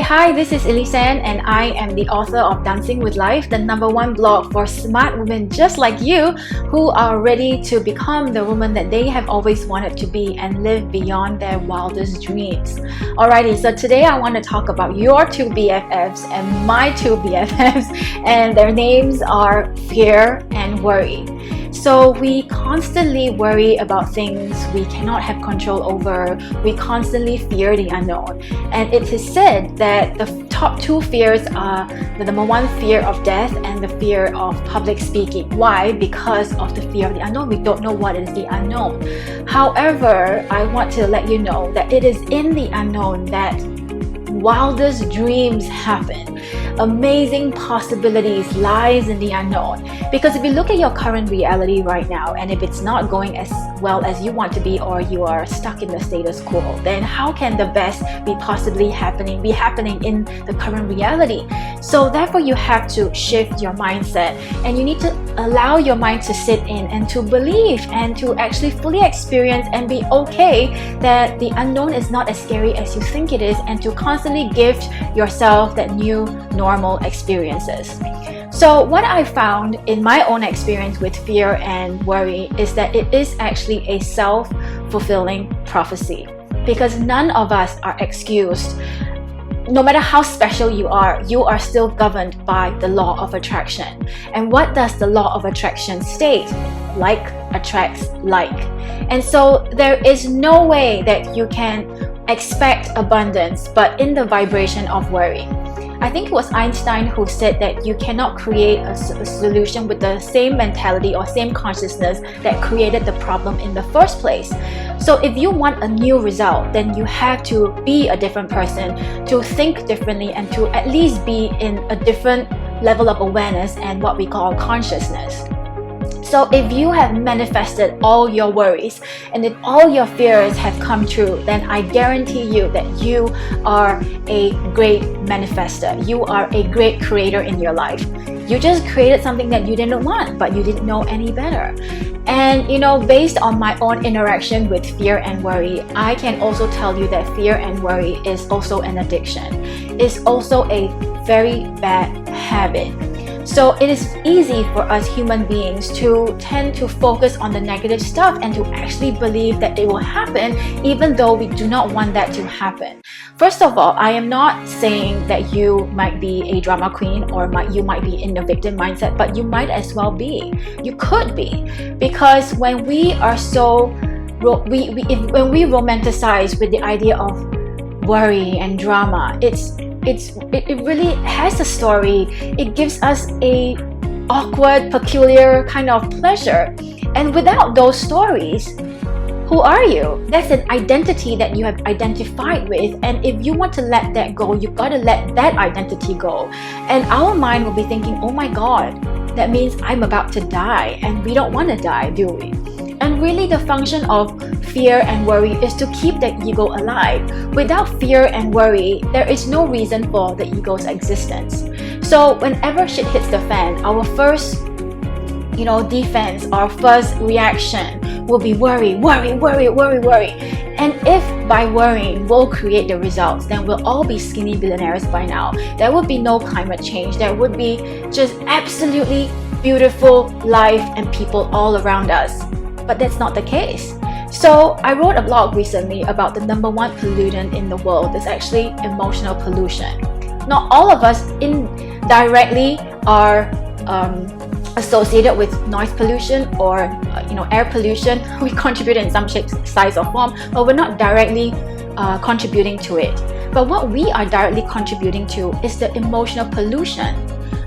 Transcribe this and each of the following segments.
Hi, this is Elyse and I am the author of Dancing with Life, the #1 blog for smart women just like you who are ready to become the woman that they have always wanted to be and live beyond their wildest dreams. Alrighty, so today I want to talk about your two BFFs and my two BFFs, and their names are fear and worry. So we constantly worry about things we cannot have control over. We constantly fear the unknown. And it is said that the top two fears are the #1 fear of death and the fear of public speaking. Why? Because of the fear of the unknown. We don't know what is the unknown. However, I want to let you know that it is in the unknown that wildest dreams happen. Amazing possibilities lies in the unknown. Because if you look at your current reality right now, and if it's not going as well as you want to be, or you are stuck in the status quo, then how can the best be happening in the current reality? So therefore you have to shift your mindset, and you need to allow your mind to sit in and to believe and to actually fully experience and be okay that the unknown is not as scary as you think it is, and to constantly gift yourself that new normal experiences. So what I found in my own experience with fear and worry is that it is actually a self-fulfilling prophecy, because none of us are excused. No matter how special you are still governed by the law of attraction. And what does the law of attraction state? Like attracts like. And so there is no way that you can expect abundance but in the vibration of worry. I think it was Einstein who said that you cannot create a solution with the same mentality or same consciousness that created the problem in the first place. So if you want a new result, then you have to be a different person, to think differently, and to at least be in a different level of awareness and what we call consciousness. So if you have manifested all your worries and if all your fears have come true, then I guarantee you that you are a great manifester. You are a great creator in your life. You just created something that you didn't want, but you didn't know any better. And based on my own interaction with fear and worry, I can also tell you that fear and worry is also an addiction. It's also a very bad habit. So it is easy for us human beings to tend to focus on the negative stuff and to actually believe that it will happen even though we do not want that to happen. First of all, I am not saying that you might be a drama queen or you might be in the victim mindset, but you might as well be. You could be. Because when we are when we romanticize with the idea of worry and drama, it really has a story. It gives us a awkward, peculiar kind of pleasure. And without those stories, who are you? That's an identity that you have identified with. And if you want to let that go, you gotta let that identity go. And our mind will be thinking, oh my God, that means I'm about to die. And we don't want to die, do we? And really the function of fear and worry is to keep the ego alive. Without fear and worry, there is no reason for the ego's existence. So whenever shit hits the fan, our first defense, our first reaction will be worry. And if by worrying we'll create the results, then we'll all be skinny billionaires by now. There would be no climate change. There would be just absolutely beautiful life and people all around us. But that's not the case. So I wrote a blog recently about the #1 pollutant in the world. It's actually emotional pollution. Not all of us indirectly are associated with noise pollution or air pollution. We contribute in some shape, size, or form, but we're not directly contributing to it. But what we are directly contributing to is the emotional pollution.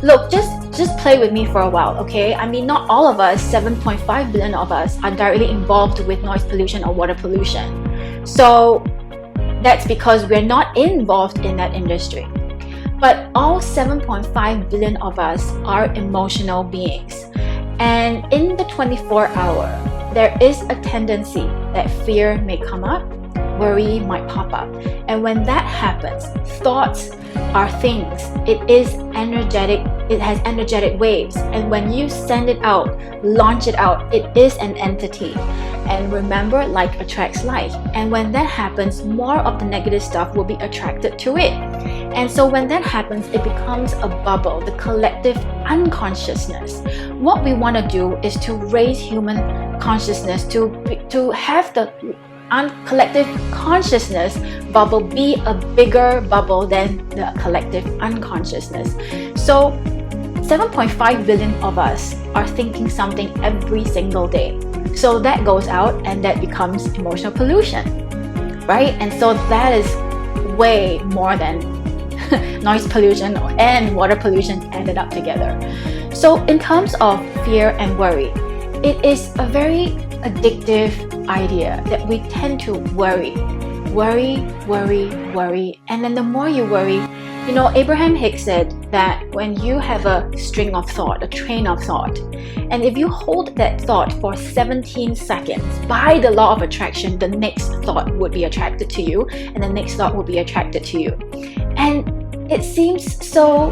Look, just play with me for a while, okay? I mean, not all of us, 7.5 billion of us, are directly involved with noise pollution or water pollution. So that's because we're not involved in that industry. But all 7.5 billion of us are emotional beings. And in the 24-hour, there is a tendency that fear may come up, worry might pop up. And when that happens, thoughts are things. It is energetic. It has energetic waves. And when you send it out, launch it out, it is an entity. And remember, like attracts like. And when that happens, more of the negative stuff will be attracted to it. And so when that happens, it becomes a bubble, the collective unconsciousness. What we want to do is to raise human consciousness, to have the collective consciousness bubble be a bigger bubble than the collective unconsciousness. So 7.5 billion of us are thinking something every single day. So that goes out and that becomes emotional pollution, right? And so that is way more than noise pollution and water pollution added up together. So in terms of fear and worry, it is a very addictive idea that we tend to worry, and then the more you worry, Abraham Hicks said that when you have a string of thought, a train of thought, and if you hold that thought for 17 seconds, by the law of attraction, the next thought would be attracted to you, and the next thought would be attracted to you. And it seems so,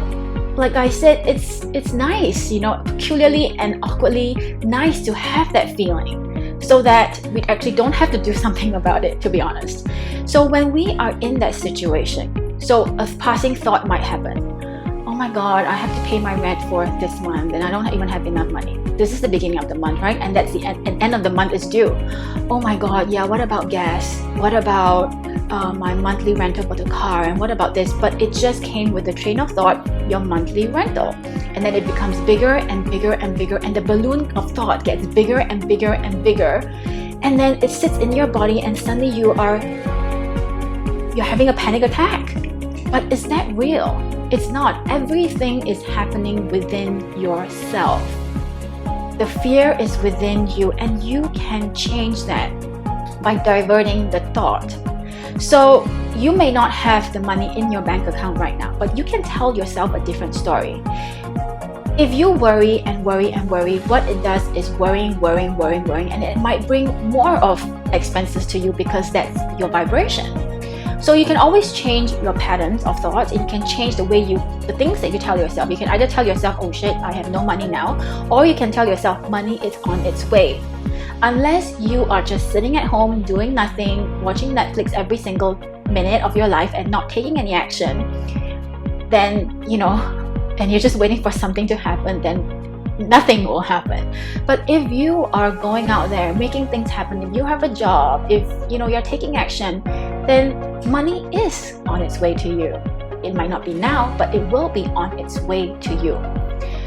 like I said, it's nice, peculiarly and awkwardly nice to have that feeling, so that we actually don't have to do something about it, to be honest. So when we are in that situation, so a passing thought might happen. Oh my God, I have to pay my rent for this month and I don't even have enough money. This is the beginning of the month, right? And that's the end of the month is due. Oh my God, yeah, what about gas? What about my monthly rental for the car? And what about this? But it just came with the train of thought, your monthly rental. And then it becomes bigger and bigger and bigger, and the balloon of thought gets bigger and bigger and bigger. And then it sits in your body and suddenly you're having a panic attack. But is that real? It's not. Everything is happening within yourself. The fear is within you, and you can change that by diverting the thought. So you may not have the money in your bank account right now, but you can tell yourself a different story. If you worry and worry and worry, what it does is worrying, and it might bring more of expenses to you because that's your vibration. So you can always change your patterns of thoughts, and you can change the things that you tell yourself. You can either tell yourself, oh shit, I have no money now, or you can tell yourself, money is on its way. Unless you are just sitting at home doing nothing, watching Netflix every single minute of your life and not taking any action, then, and you're just waiting for something to happen, then nothing will happen. But if you are going out there making things happen, if you have a job, if you're taking action, then money is on its way to you. It might not be now, but it will be on its way to you.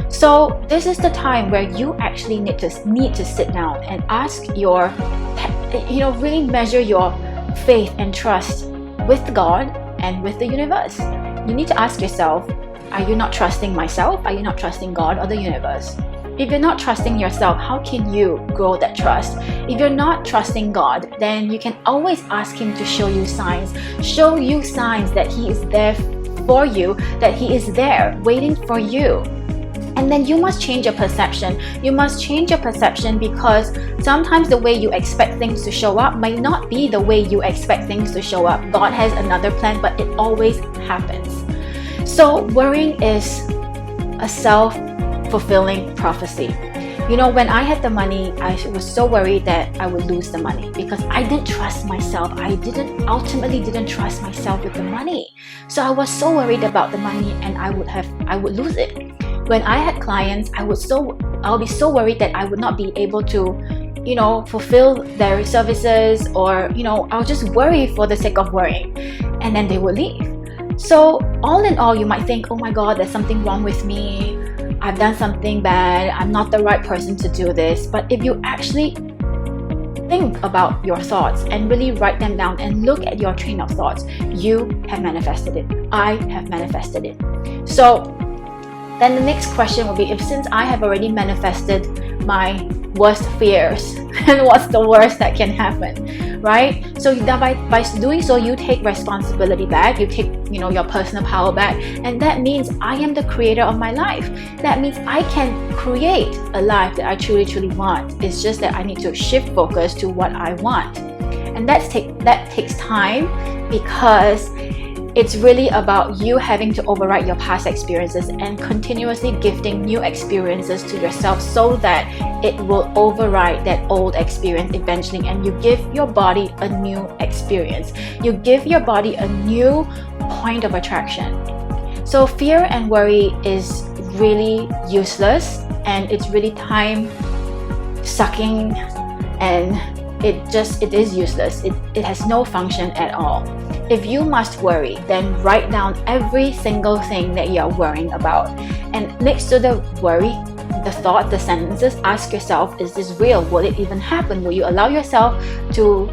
So this is the time where you actually need to sit down and ask really measure your faith and trust with God and with the universe. You need to ask yourself, are you not trusting myself? Are you not trusting God or the universe? If you're not trusting yourself, how can you grow that trust? If you're not trusting God, then you can always ask Him to show you signs that He is there for you, that He is there waiting for you. And then you must change your perception. You must change your perception, because sometimes the way you expect things to show up might not be the way you expect things to show up. God has another plan, but it always happens. So worrying is a self-fulfilling prophecy. When I had the money, I was so worried that I would lose the money because I didn't trust myself. I ultimately didn't trust myself with the money. So I was so worried about the money, and I would lose it. When I had clients, I'll be so worried that I would not be able to, fulfill their services, or, I'll just worry for the sake of worrying, and then they would leave. So all in all, you might think, oh my God, there's something wrong with me. I've done something bad. I'm not the right person to do this. But if you actually think about your thoughts and really write them down and look at your train of thoughts, you have manifested it. I have manifested it. So then the next question will be, since I have already manifested my worst fears, and what's the worst that can happen, right? So by doing so, you take responsibility back, you take your personal power back, and that means I am the creator of my life. That means I can create a life that I truly want. It's just that I need to shift focus to what I want, and that takes time, because it's really about you having to override your past experiences and continuously gifting new experiences to yourself, so that it will override that old experience eventually, and you give your body a new experience. You give your body a new point of attraction, So fear and worry is really useless, and it's really time sucking, and it is useless. It has no function at all. If you must worry, then write down every single thing that you're worrying about, and next to the worry, the thought, the sentences, ask yourself, is this real? Will it even happen? Will you allow yourself to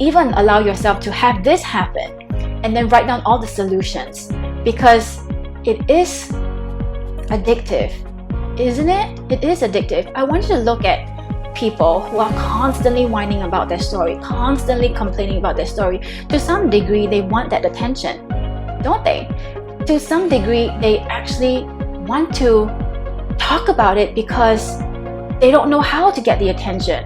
even allow yourself to have this happen? And then write down all the solutions, because it is addictive, isn't it? It is addictive. I want you to look at people who are constantly whining about their story, constantly complaining about their story. To some degree, they want that attention, don't they? To some degree, they actually want to talk about it because they don't know how to get the attention.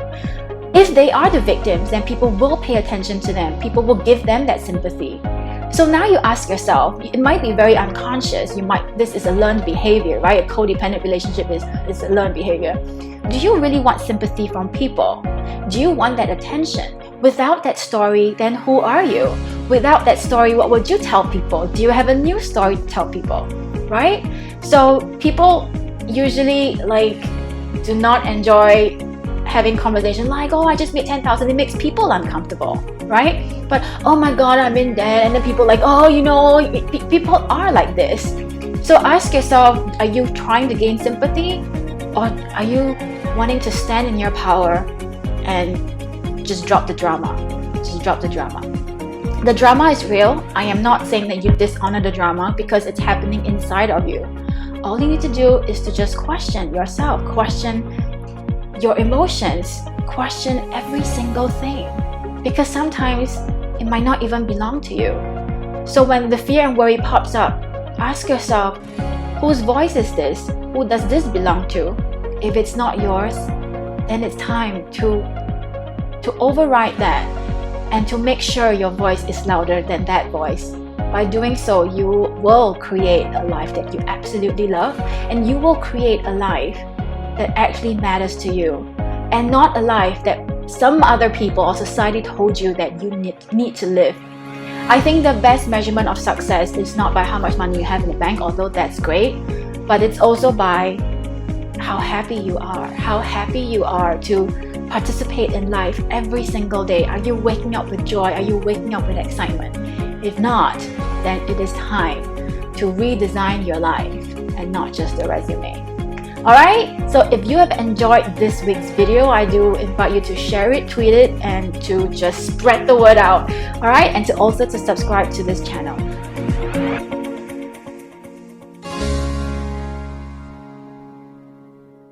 If they are the victims, then people will pay attention to them. People will give them that sympathy. So now you ask yourself, it might be very unconscious. This is a learned behavior, right? A codependent relationship is a learned behavior. Do you really want sympathy from people? Do you want that attention? Without that story, then who are you? Without that story, what would you tell people? Do you have a new story to tell people, right? So people usually do not enjoy having conversation like, oh, I just made 10,000. It makes people uncomfortable, right? But oh my God, I'm in debt, and then people oh, people are like this. So ask yourself, are you trying to gain sympathy, or are you wanting to stand in your power and just drop the drama? Just drop the drama. The drama is real. I am not saying that you dishonor the drama, because it's happening inside of you. All you need to do is to just question yourself, question your emotions, question every single thing, because sometimes it might not even belong to you. So when the fear and worry pops up, ask yourself, whose voice is this? Who does this belong to? If it's not yours, then it's time to override that and to make sure your voice is louder than that voice. By doing so, you will create a life that you absolutely love, and you will create a life that actually matters to you, and not a life that some other people or society told you that you need to live. I think the best measurement of success is not by how much money you have in the bank, although that's great, but it's also by how happy you are to participate in life every single day. Are you waking up with joy? Are you waking up with excitement? If not, then it is time to redesign your life and not just a resume. Alright, so if you have enjoyed this week's video, I do invite you to share it, tweet it, and to just spread the word out. Alright, and to also subscribe to this channel.